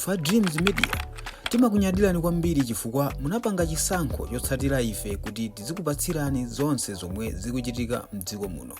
Fa Dreams Media timakunyadirani kwambiri chifukwa munapanga chisankho chotsatira ife kuti tizikupatsirani zonse zomwe zikuchitika m'dziko muno.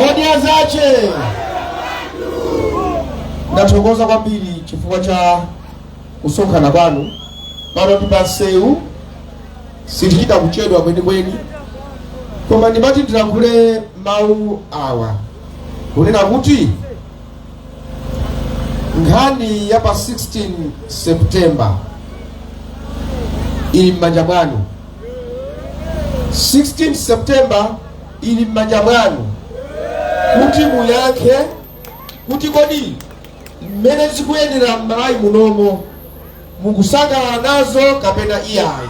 Odia zache ndatongoza kwambiri chifukwa cha kusonkhana kwanu pano tipaseu sitichita kuchedwa kwenikweni, koma ndimati ndilankhule mawu awa kunena kuti nkhani ya pa 16 September ili m'manja mwanu. 16 September ili m'manja mwanu kuti muyankhe kuti kodi mmene zikuyendera m'malawi munomo mukusangalala nazo kapena iyayi.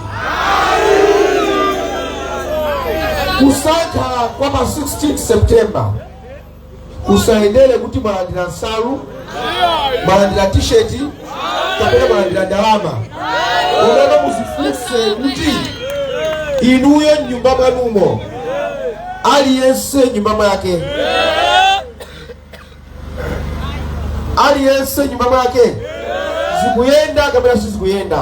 Kusankha kwa pa 16 September kusayendere kuti mwalandira nsalu, mwalandira t-shirt kapena mwalandira ndalama. Onena muzifunse kuti inuyo nyumba mwanumo aliyense nyumba mwake, aliyense nyumba mwake zikuyenda kapena sizikuyenda.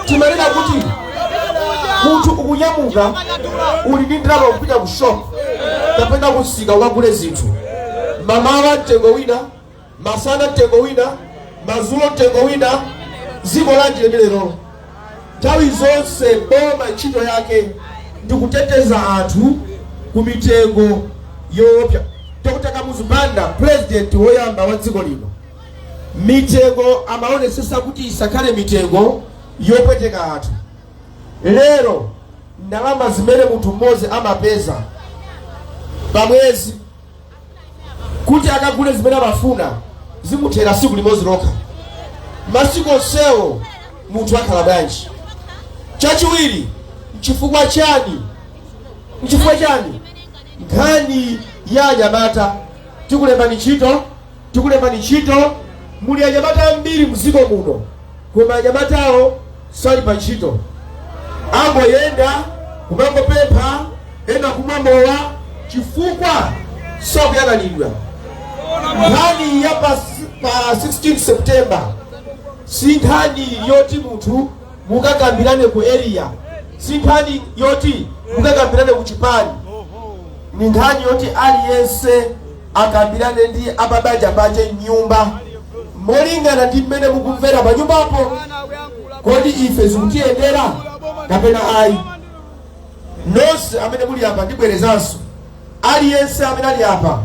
Timalira kuti munthu ukunyamuka uli ndi ndalama kupita ku shop kapena kusika ukagule zinthu, mamawa mtengo wina, masana mtengo wina, mazulo mtengo wina. Dziko lanje lero nthawi zonse boma ntchito yake ndikuteteza anthu ku mitengo yoopsa. Dr. Muzibanda, president woyamba wa dziko lino, mitengo amaonesesa kuti isakhale mitengo yopweteka anthu. Lero ndalama zimene munthu mmodzi amapeza pamwezi kuti akagule zimene amafuna zimuthera siku limodzi lokha. Masiku onsewo munthu akhala bwanji? Chachiwiri, nchifukwa chani? Nkhani ya anyamata. Tikulembani ntchito, muli anyamata ambiri mdziko muno, koma anyamatawo sali pa ntchito. Angoyenda kumangopempha, ena kumamowa chifukwa sakuyang'anidwa. Nkhani ya pa 16 September si nkhani yoti munthu mukakambirane ku area, si nkhani yoti mukakambirane ku chipani. Ni nkhani yoti aliyense akambirane ndi ababanja bache nyumba molingana ndi mmene mukumvera panyumbapo. Kodi ife zikutiyendera kapena ayi? Nonse amene muli apa ndibwerezanso, aliyense amene ali apa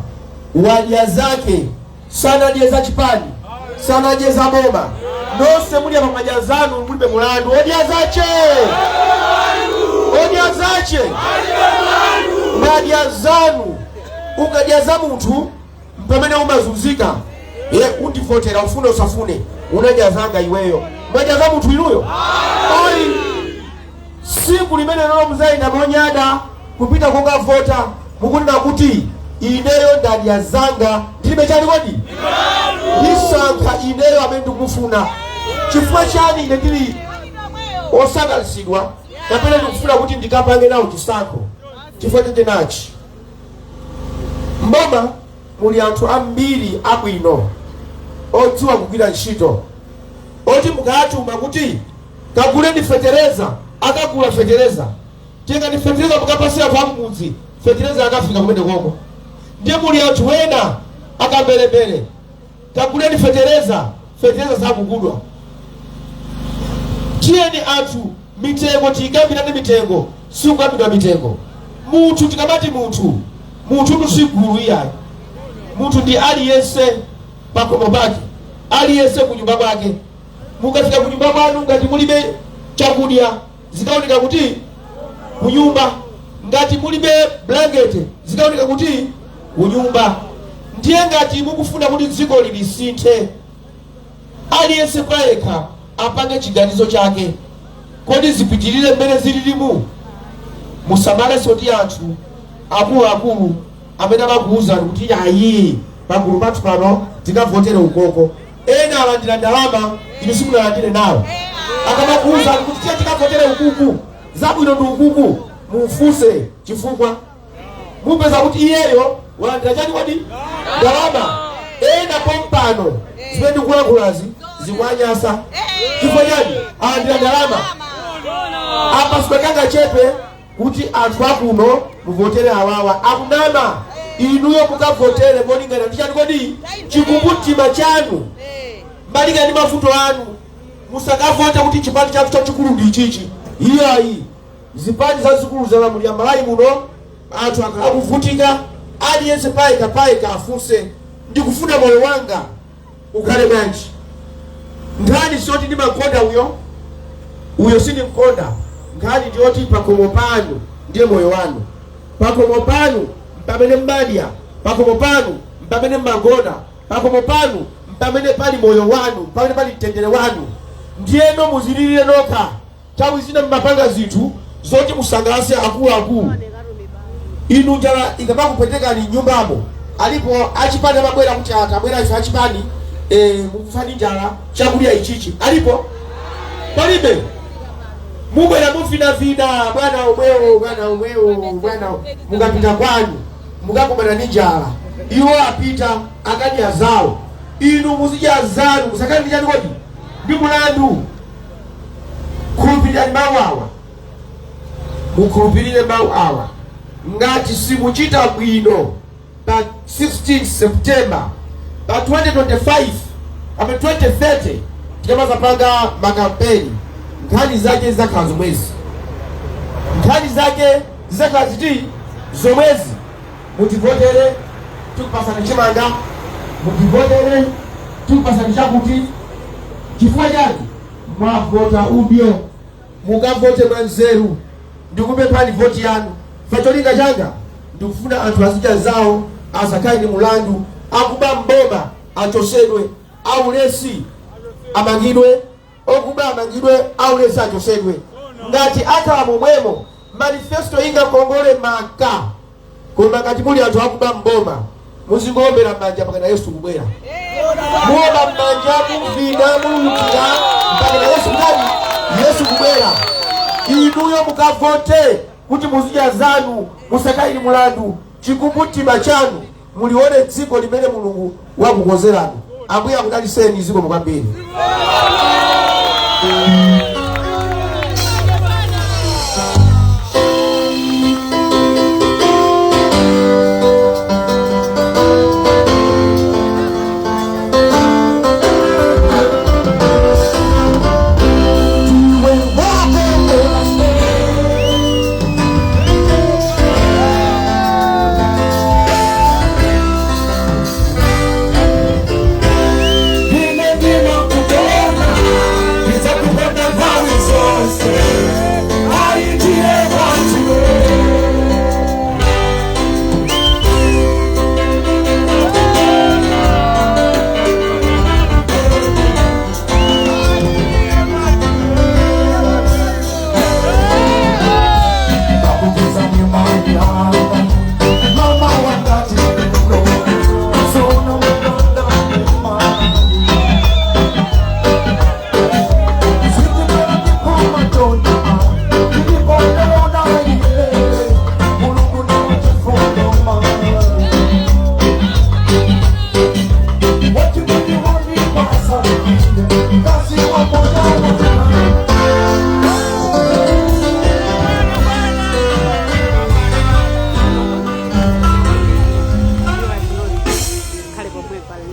wadya zake, sanadye za chipani, sanadye za boma. Nonse muli apa madya zanu mulibe mulandu. Odya zache, odya zache, madya zanu. Ukadya za munthu pamene umazunzika, undivotera ufune usafune, unadya zanga iweyo. Madya za munthu inuyo ayi. Siku limene lero muzayenda monyada kupita kukavota mukunena kuti ineyo ndadya zanga, ndilibe chani kodi? Ndisankha ineyo amene ndikufuna. Chifukwa chani ine ndili osakalisidwa kapena ndikufuna kuti ndikapange nawo chisankho? Chifukwa chenachi, mboma muli anthu ambiri abwino odziwa kugwira ntchito, oti mukatuma kuti kaguleni fetereza, akagula fetereza. Tengani fetereza mukapasira anthu amudzi, fetereza akafika kumene koko. Ndiye muli anthu ena akambelembele, kaguleni fetereza, fetereza zakugudwa. Tiyeni anthu mitengo tikambirane mitengo, si kukambidwa mitengo. Munthu tikamati munthu tusigulu iyayi. Munthu ndi aliyense pakomo pake, aliyense kunyumba kwake. Mukafika kunyumba kwanu ngati mulibe chakudya, zikaoneka kuti kunyumba. Ngati mulibe blanket, zikaoneka kuti kunyumba. Ndiye ngati mukufuna kuti dziko lisinthe, aliyense payekha apange chiganizo chake. Kodi zipitirire mmene zililimu? Musamale soti anthu akulu amene amakuwuzani kuti ayi pagulu pathu pano tikavotere ukoko. Ena alandira ndalama, inu simunalandire nawo. Akamakuwuzani kuti tiye tikavotere ukuku, zabwino ndi ukuku, mufunse chifukwa. Mupeza kuti iyeyo walandira chani kodi? Ndalama. Ena pompano zimene ndikulankhulazi zikwanyasa. Chifukwa chani? Alandira ndalama. Apa sikakanga chepe kuti anthu akuno muvotere awawa. Akunama inuyo mukavotere molingana ndi chani kodi? Chikumbumtima chanu, malingana ndi mavuto anu. Musakavote kuti chipani chathu chachikulu ndi chichi. Iyayi, zipani zazikulu zalamulira malayi muno, anthu akakuvutika, aliyense payeka afunse, ndikufuna moyo wanga ukhale bwanji. Nkhani soti ndimakonda uyo sindimkonda. Nkhani ndiyoti pakomo panu ndiye moyo wanu. Pakomo panu mpamene mbadya, pakomo panu mpamene magona, pakomo panu mpamene pali moyo wanu, mpamene pali mtendere wanu. Ndiyeno muzililire nokha. Nthawi zina mmapanga zinthu zoti musangalatse akulu. Inu njala ikamakupwetekani nyumbamo, alipo achipani amabwera kuti atabwera ife achipani mukufani njala chakudya ichichi. Alipo? Palibe. Mubwera mufina bwana mukapita kwanu mukakomana ndi njala, iwo apita akadya zawo, inu muzidya zanu, musakali ndi chani kodi? Ndi mulandu. Khulupirirani mawu awa, mukhulupirire mawu awa. Ngati simuchita bwino pa 16 September pa 2025 ama 2030 tikamazapanga makampeni, nkhani zake zizakhala zomwezi. Nkhani zake zizakhala ziti zomwezi. Mutivotere tikupasani chimanga, mutivotere tikupasani chakuti. Chifukwa chake mwavota ubyo, mukavote mwanzeru. Ndikupemphani voti yanu. Facholinga changa ndikufuna anthu azidya zawo, asakhale ndi mulandu. Akuba mboma achosedwe, aulesi amangidwe, okuba amangidwe, aulesi achosedwe. Ngati akhala momwemo manifesto ingakongole maka. Koma ngati muli anthu akuba mboma, muzingowombera m'manja mpaka Yesu kubwera. Muwomba m'manja muvina mulukira mpaka Yesu kubwera. Inuyo mukavote kuti muzidya zanu, musakhale ndi mulandu. Chikumbumtima chanu mulione dziko limene Mulungu wakukonzerani. Ambuye akudaliseni ziko kwambiri.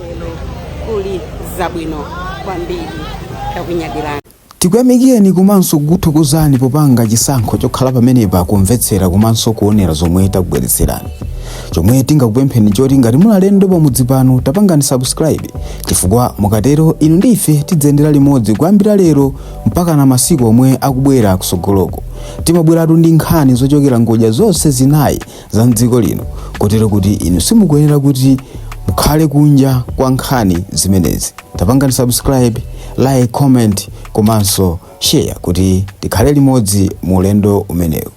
lero kuli zabwino kwambiri takunyadirani. Tikuyamikeni komanso kukuthokozani popanga chisankho chokhala pamenepa kumvetsera komanso kuonera zomwe takubweretserani. Chomwe tingakupempheni choti ngati muli alendo pamudzi pano tapangani subscribe, chifukwa mukatero inu ndi ife tidzayendera limodzi kuyambira lero mpaka na masiku omwe akubwera kusogoloko. Timabweratu ndi nkhani zochokera ngodya zonse zinayi za mdziko lino, kotero kuti inu simukuyenera kuti mukhale kunja kwa nkhani zimenezi. Tapangani subscribe, like, comment komanso share kuti tikhale limodzi mu ulendo umenewu.